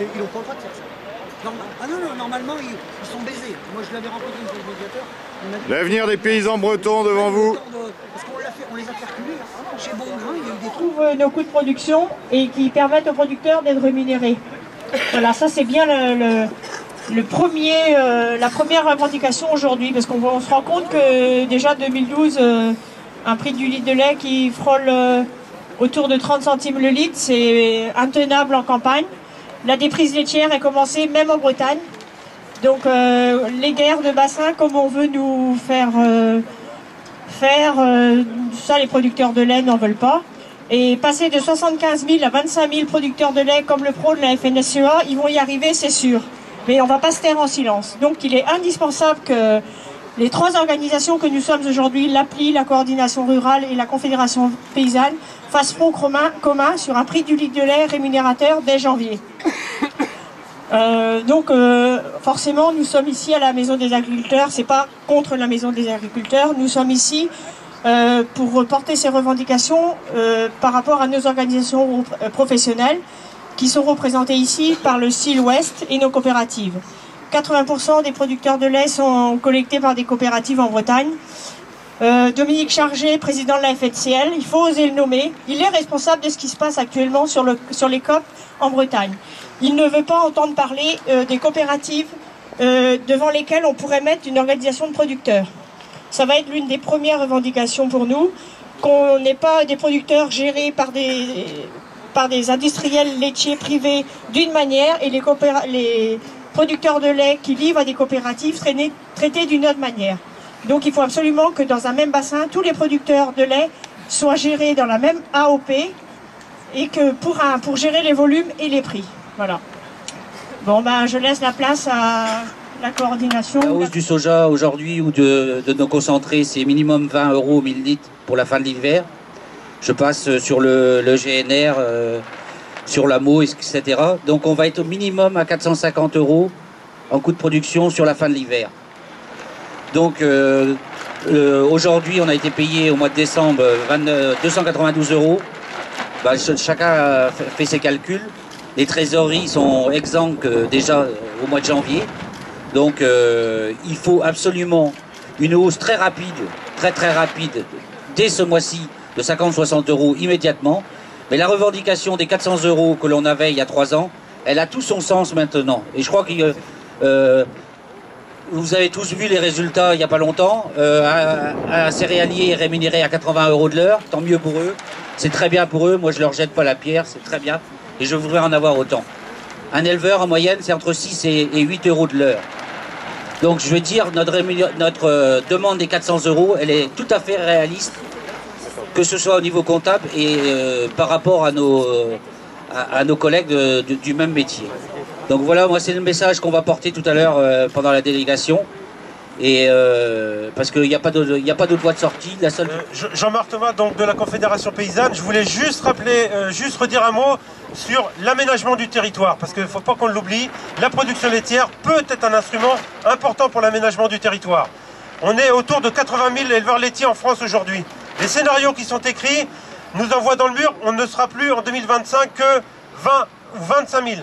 Ils n'ont pas le droit de faire ça. Ah non, non, normalement, ils sont baisés. Moi, je l'avais rencontré une fois le médiateur. L'avenir des paysans bretons devant vous. Parce qu'on les a fait reculer. Chez Bongrain, il y a eu des trous. Trouvent nos coûts de production et qui permettent aux producteurs d'être rémunérés. Voilà, ça c'est bien la première revendication aujourd'hui, parce qu'on se rend compte que déjà 2012, un prix du litre de lait qui frôle autour de 30 centimes le litre, c'est intenable en campagne. La déprise laitière est commencée même en Bretagne. Donc les guerres de bassin, comme on veut nous faire ça, les producteurs de lait n'en veulent pas. Et passer de 75 000 à 25 000 producteurs de lait, comme le prône la FNSEA, ils vont y arriver, c'est sûr. Mais on ne va pas se taire en silence. Donc il est indispensable que les trois organisations que nous sommes aujourd'hui, l'APLI, la Coordination Rurale et la Confédération Paysanne, fassent front commun sur un prix du litre de lait rémunérateur dès janvier. Forcément, nous sommes ici à la Maison des Agriculteurs, c'est pas contre la Maison des Agriculteurs, nous sommes ici pour porter ces revendications par rapport à nos organisations professionnelles qui sont représentées ici par le SIL-Ouest et nos coopératives. 80% des producteurs de lait sont collectés par des coopératives en Bretagne. Dominique Chargé, président de la FNCL, il faut oser le nommer, il est responsable de ce qui se passe actuellement sur les COP en Bretagne. Il ne veut pas entendre parler des coopératives devant lesquelles on pourrait mettre une organisation de producteurs. Ça va être l'une des premières revendications pour nous, qu'on n'ait pas des producteurs gérés par des industriels laitiers privés d'une manière et les producteurs de lait qui livrent à des coopératives traités d'une autre manière. Donc il faut absolument que dans un même bassin, tous les producteurs de lait soient gérés dans la même AOP et que pour gérer les volumes et les prix. Voilà. Bon, ben, je laisse la place à la coordination. La hausse du soja aujourd'hui ou de nos concentrés, c'est minimum 20 € 1000 litres pour la fin de l'hiver. Je passe sur le GNR, sur l'AMO, etc. Donc on va être au minimum à 450 € en coût de production sur la fin de l'hiver. Donc aujourd'hui, on a été payé au mois de décembre 292 €. Ben, chacun fait ses calculs. Les trésoreries sont exsangues déjà au mois de janvier. Donc il faut absolument une hausse très rapide, très rapide, dès ce mois-ci, de 50-60 € immédiatement. Mais la revendication des 400 € que l'on avait il y a 3 ans, elle a tout son sens maintenant. Et je crois que vous avez tous vu les résultats il n'y a pas longtemps. Un céréalier est rémunéré à 80 € de l'heure, tant mieux pour eux. C'est très bien pour eux, moi je leur jette pas la pierre, c'est très bien. Et je voudrais en avoir autant. Un éleveur en moyenne, c'est entre 6 et 8 € de l'heure. Donc je veux dire, notre demande des 400 €, elle est tout à fait réaliste, que ce soit au niveau comptable et par rapport à nos collègues du même métier. Donc voilà, moi c'est le message qu'on va porter tout à l'heure pendant la délégation. Et parce qu'il n'y a pas d'autre voie de sortie. La seule... Jean-Marc Thomas, donc de la Confédération Paysanne, je voulais juste rappeler, juste redire un mot sur l'aménagement du territoire, parce qu'il ne faut pas qu'on l'oublie, la production laitière peut être un instrument important pour l'aménagement du territoire. On est autour de 80 000 éleveurs laitiers en France aujourd'hui. Les scénarios qui sont écrits nous envoient dans le mur, on ne sera plus en 2025 que 20 ou 25 000.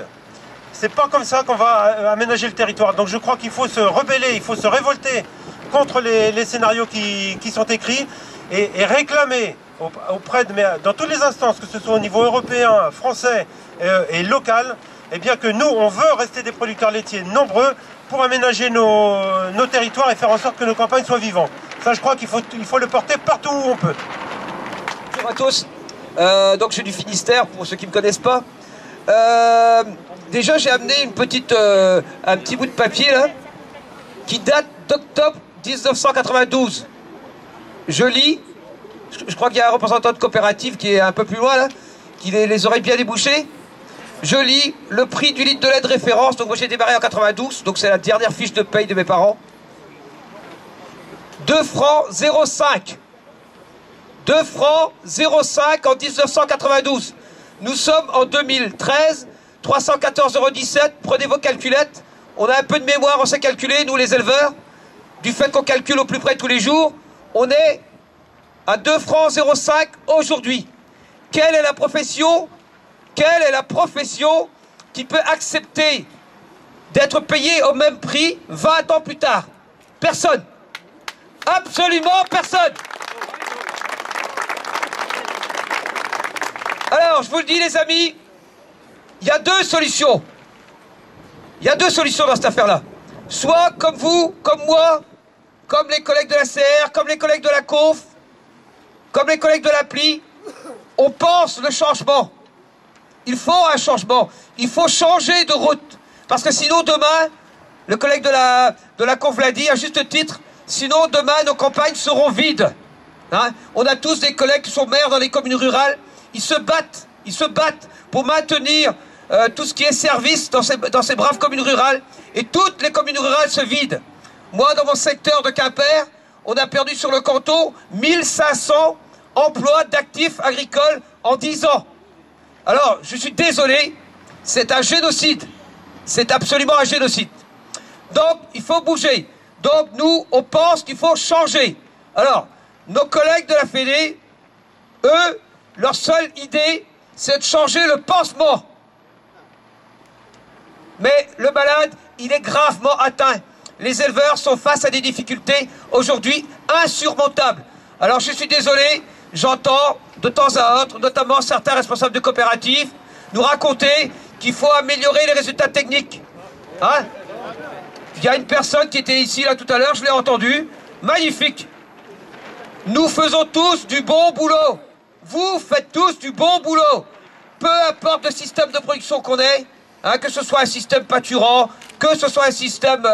C'est pas comme ça qu'on va aménager le territoire. Donc je crois qu'il faut se rebeller, il faut se révolter contre les scénarios qui sont écrits et réclamer auprès dans toutes les instances, que ce soit au niveau européen, français et local, eh bien que nous, on veut rester des producteurs laitiers nombreux pour aménager nos territoires et faire en sorte que nos campagnes soient vivantes. Ça, je crois qu'il faut le porter partout où on peut. Bonjour à tous. Donc je suis du Finistère, pour ceux qui ne me connaissent pas. Déjà, j'ai amené un petit bout de papier là, qui date d'octobre 1992. Je lis, je crois qu'il y a un représentant de coopérative qui est un peu plus loin là, qui les aurait bien débouchés. Je lis le prix du litre de lait de référence, donc moi j'ai démarré en 92, donc c'est la dernière fiche de paye de mes parents. 2 francs 0,5. 2 francs 0,5 en 1992. Nous sommes en 2013. 314,17 €, prenez vos calculettes. On a un peu de mémoire, on sait calculer, nous les éleveurs. Du fait qu'on calcule au plus près tous les jours, on est à 2 francs 0,5 aujourd'hui. Quelle est la profession quelle est la profession qui peut accepter d'être payée au même prix 20 ans plus tard? Personne. Absolument personne. Alors, je vous le dis les amis, il y a deux solutions. Il y a deux solutions dans cette affaire-là. Soit comme vous, comme moi, comme les collègues de la CR, comme les collègues de la CONF, comme les collègues de l'APLI, on pense le changement. Il faut un changement. Il faut changer de route. Parce que sinon demain, le collègue de la CONF l'a dit à juste titre, sinon demain nos campagnes seront vides. Hein? On a tous des collègues qui sont maires dans les communes rurales. Ils se battent pour maintenir tout ce qui est service dans ces braves communes rurales. Et toutes les communes rurales se vident. Moi, dans mon secteur de Quimper, on a perdu sur le canton 1500 emplois d'actifs agricoles en 10 ans. Alors, je suis désolé, c'est un génocide. C'est absolument un génocide. Donc, il faut bouger. Donc, nous, on pense qu'il faut changer. Alors, nos collègues de la Fédé, eux, leur seule idée, c'est de changer le pansement. Mais le malade, il est gravement atteint. Les éleveurs sont face à des difficultés aujourd'hui insurmontables. Alors je suis désolé, j'entends de temps à autre, notamment certains responsables de coopératives, nous raconter qu'il faut améliorer les résultats techniques. Hein? Il y a une personne qui était ici là tout à l'heure, je l'ai entendu, magnifique. Nous faisons tous du bon boulot. Vous faites tous du bon boulot. Peu importe le système de production qu'on ait, hein, que ce soit un système pâturant, que ce soit un système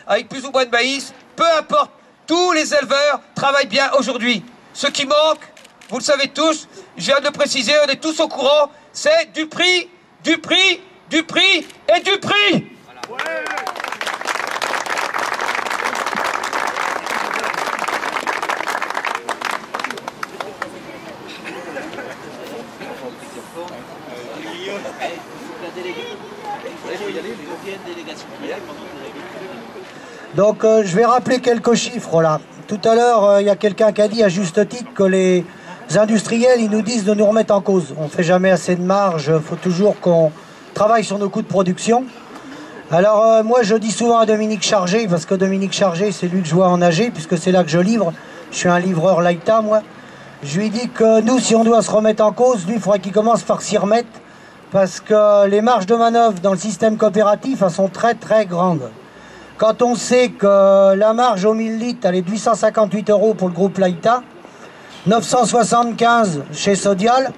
avec plus ou moins de maïs, peu importe, tous les éleveurs travaillent bien aujourd'hui. Ce qui manque, vous le savez tous, je viens de le préciser, on est tous au courant, c'est du prix, du prix, du prix et du prix. Voilà. Donc je vais rappeler quelques chiffres là. Tout à l'heure, il y a quelqu'un qui a dit à juste titre que les industriels, ils nous disent de nous remettre en cause. On ne fait jamais assez de marge, il faut toujours qu'on travaille sur nos coûts de production. Alors moi je dis souvent à Dominique Chargé, parce que Dominique Chargé c'est lui que je vois en AG, puisque c'est là que je livre. Je suis un livreur Laïta moi. Je lui dis que nous, si on doit se remettre en cause, lui il faudrait qu'il commence par s'y remettre, parce que les marges de manœuvre dans le système coopératif, elles sont très très grandes. Quand on sait que la marge au 1000 litres, elle est de 858 € pour le groupe Laïta, 975 chez Sodial,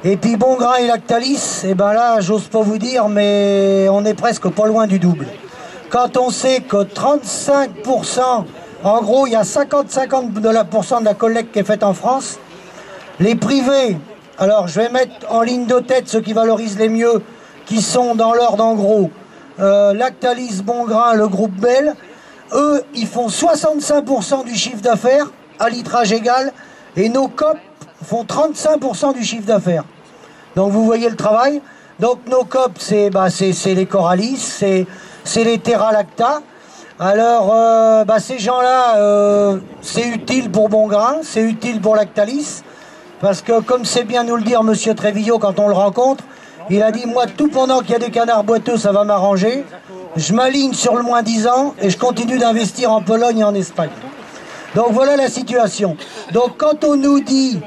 et puis Bongrain et Lactalis, et ben là, j'ose pas vous dire, mais on est presque pas loin du double. Quand on sait que 35%, en gros, il y a 50% de la collecte qui est faite en France, les privés, alors je vais mettre en ligne de tête ceux qui valorisent les mieux, qui sont dans l'ordre en gros, Lactalis, Bongrain, le groupe Bell, eux, ils font 65% du chiffre d'affaires à litrage égal, et nos COP font 35% du chiffre d'affaires. Donc vous voyez le travail. Donc nos COP, c'est les Coralis, c'est les Terra Lacta. Alors ces gens-là, c'est utile pour Bongrain, c'est utile pour Lactalis, parce que comme c'est bien nous le dire Monsieur Trévillot quand on le rencontre, il a dit, moi, tout pendant qu'il y a des canards boiteux, ça va m'arranger. Je m'aligne sur le moins 10 ans et je continue d'investir en Pologne et en Espagne. Donc voilà la situation. Donc quand on nous dit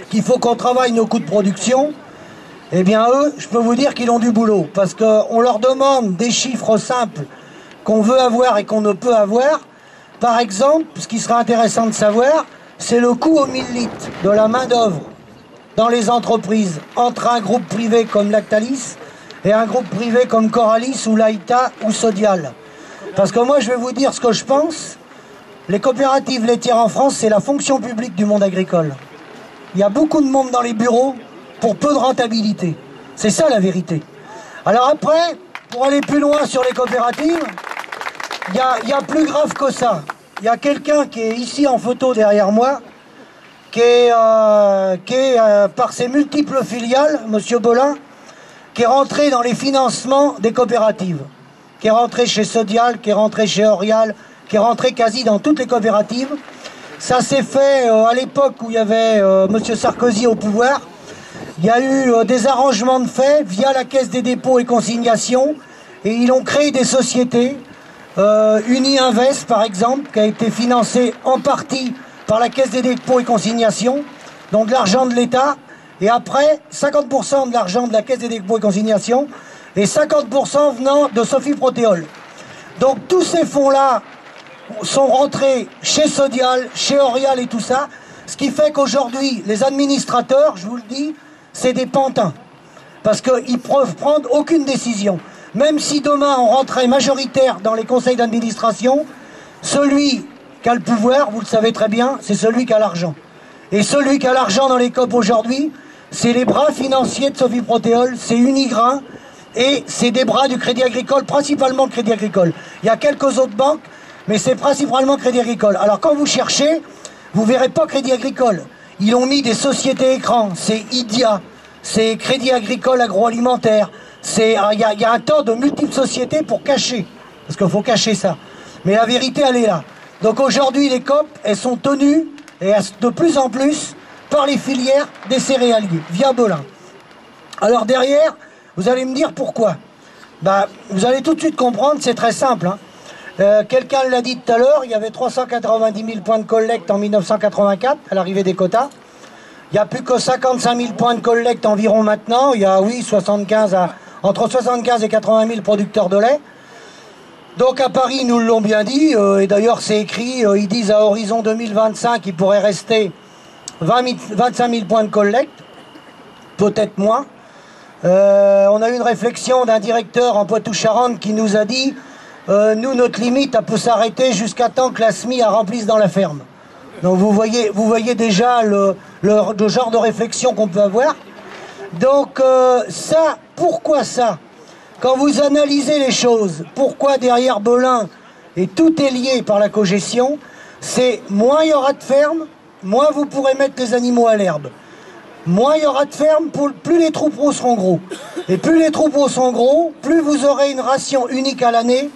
qu'il faut qu'on travaille nos coûts de production, eh bien eux, je peux vous dire qu'ils ont du boulot. Parce qu'on leur demande des chiffres simples qu'on veut avoir et qu'on ne peut avoir. Par exemple, ce qui serait intéressant de savoir, c'est le coût au 1000 litres de la main-d'œuvre dans les entreprises, entre un groupe privé comme Lactalis et un groupe privé comme Coralis ou Laïta ou Sodial. Parce que moi je vais vous dire ce que je pense, les coopératives laitières en France, c'est la fonction publique du monde agricole. Il y a beaucoup de monde dans les bureaux pour peu de rentabilité. C'est ça la vérité. Alors après, pour aller plus loin sur les coopératives, il y a plus grave que ça. Il y a quelqu'un qui est ici en photo derrière moi, qui est par ses multiples filiales, M. Bolin, qui est rentré dans les financements des coopératives, qui est rentré chez Sodial, qui est rentré chez Orial, qui est rentré quasi dans toutes les coopératives. Ça s'est fait à l'époque où il y avait M. Sarkozy au pouvoir, il y a eu des arrangements de fait via la Caisse des dépôts et consignations, et ils ont créé des sociétés, Uni-Invest par exemple, qui a été financée en partie par la Caisse des dépôts et consignations, donc de l'argent de l'État, et après 50% de l'argent de la Caisse des dépôts et consignations, et 50% venant de Sophie Protéol. Donc tous ces fonds-là sont rentrés chez Sodial, chez Orial et tout ça, ce qui fait qu'aujourd'hui, les administrateurs, je vous le dis, c'est des pantins. Parce qu'ils ne peuvent prendre aucune décision. Même si demain on rentrait majoritaire dans les conseils d'administration, celui qui a le pouvoir, vous le savez très bien, c'est celui qui a l'argent. Et celui qui a l'argent dans les COP aujourd'hui, c'est les bras financiers de Sophie Protéol, c'est Unigrain, et c'est des bras du Crédit Agricole, principalement le Crédit Agricole. Il y a quelques autres banques, mais c'est principalement Crédit Agricole. Alors quand vous cherchez, vous verrez pas Crédit Agricole. Ils ont mis des sociétés écrans, c'est Idia, c'est Crédit Agricole Agroalimentaire, il y a un tas de multiples sociétés pour cacher, parce qu'il faut cacher ça. Mais la vérité, elle est là. Donc aujourd'hui, les COP, elles sont tenues, et de plus en plus, par les filières des céréaliers, via Belin. Alors derrière, vous allez me dire pourquoi. Vous allez tout de suite comprendre, c'est très simple. Quelqu'un l'a dit tout à l'heure, il y avait 390 000 points de collecte en 1984, à l'arrivée des quotas. Il n'y a plus que 55 000 points de collecte environ maintenant. Il y a, oui, entre 75 et 80 000 producteurs de lait. Donc à Paris, ils nous l'ont bien dit, et d'ailleurs c'est écrit, ils disent à horizon 2025, il pourrait rester 25 000 points de collecte, peut-être moins. On a eu une réflexion d'un directeur en Poitou-Charentes qui nous a dit nous, notre limite, elle peut s'arrêter jusqu'à temps que la SMI la remplisse dans la ferme. Donc vous voyez déjà le genre de réflexion qu'on peut avoir. Donc ça, pourquoi ça? Quand vous analysez les choses, pourquoi derrière Belin, et tout est lié par la cogestion, c'est moins il y aura de fermes, moins vous pourrez mettre les animaux à l'herbe. Moins il y aura de fermes, plus les troupeaux seront gros. Et plus les troupeaux sont gros, plus vous aurez une ration unique à l'année,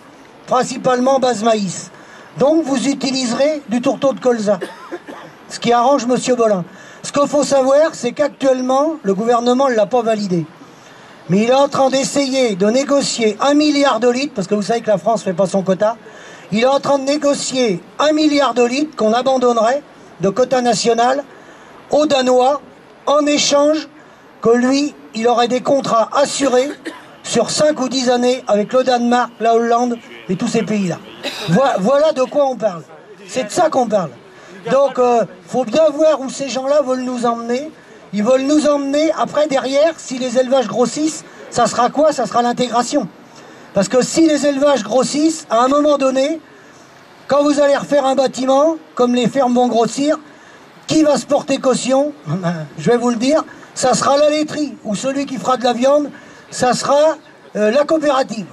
principalement base maïs. Donc vous utiliserez du tourteau de colza, ce qui arrange M. Belin. Ce qu'il faut savoir, c'est qu'actuellement, le gouvernement ne l'a pas validé. Mais il est en train d'essayer de négocier 1 milliard de litres, parce que vous savez que la France ne fait pas son quota, il est en train de négocier 1 milliard de litres qu'on abandonnerait de quota national aux Danois, en échange que lui, il aurait des contrats assurés sur 5 ou 10 années avec le Danemark, la Hollande et tous ces pays-là. Voilà de quoi on parle. C'est de ça qu'on parle. Donc, faut bien voir où ces gens-là veulent nous emmener. Ils veulent nous emmener, après, derrière, si les élevages grossissent, ça sera quoi? Ça sera l'intégration. Parce que si les élevages grossissent, à un moment donné, quand vous allez refaire un bâtiment, comme les fermes vont grossir, qui va se porter caution? Je vais vous le dire, ça sera la laiterie, ou celui qui fera de la viande, ça sera la coopérative.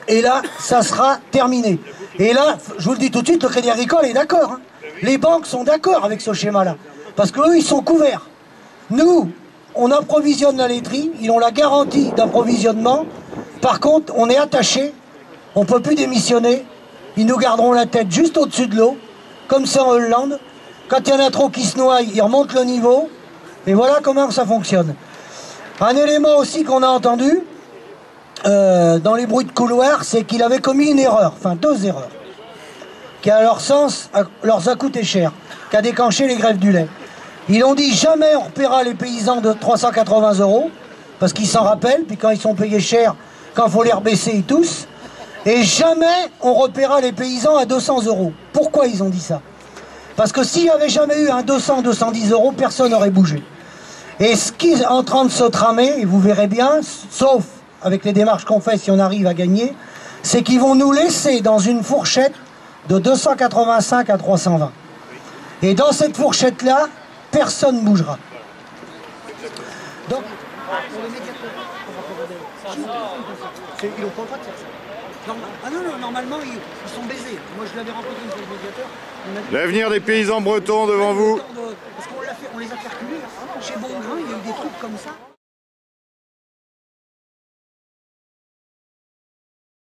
Et là, ça sera terminé. Et là, je vous le dis tout de suite, le Crédit Agricole est d'accord. Hein. Les banques sont d'accord avec ce schéma-là. Parce qu'eux, ils sont couverts. Nous, on approvisionne la laiterie, ils ont la garantie d'approvisionnement. Par contre, on est attaché, on ne peut plus démissionner. Ils nous garderont la tête juste au-dessus de l'eau, comme c'est en Hollande. Quand il y en a trop qui se noient, ils remontent le niveau. Et voilà comment ça fonctionne. Un élément aussi qu'on a entendu dans les bruits de couloir, c'est qu'il avait commis une erreur, enfin 2 erreurs, qui à leur sens leur a coûté cher, qui a déclenché les grèves du lait. Ils ont dit jamais on repaiera les paysans de 380 €, parce qu'ils s'en rappellent, puis quand ils sont payés cher, quand il faut les rebaisser, ils toussent. Et jamais on repaiera les paysans à 200 €. Pourquoi ils ont dit ça? Parce que s'il n'y avait jamais eu un 200-210 €, personne n'aurait bougé. Et ce qui est en train de se tramer, et vous verrez bien, sauf avec les démarches qu'on fait si on arrive à gagner, c'est qu'ils vont nous laisser dans une fourchette de 285 à 320. Et dans cette fourchette-là, personne ne bougera. Donc, ils n'ont pas le droit de faire ça. Ah non, normalement, ils sont baisés. Moi, je l'avais rencontré une fois le médiateur. L'avenir des paysans bretons devant vous. Parce qu'on les a fait reculer. Chez Bongrain, il y a eu des trucs comme ça.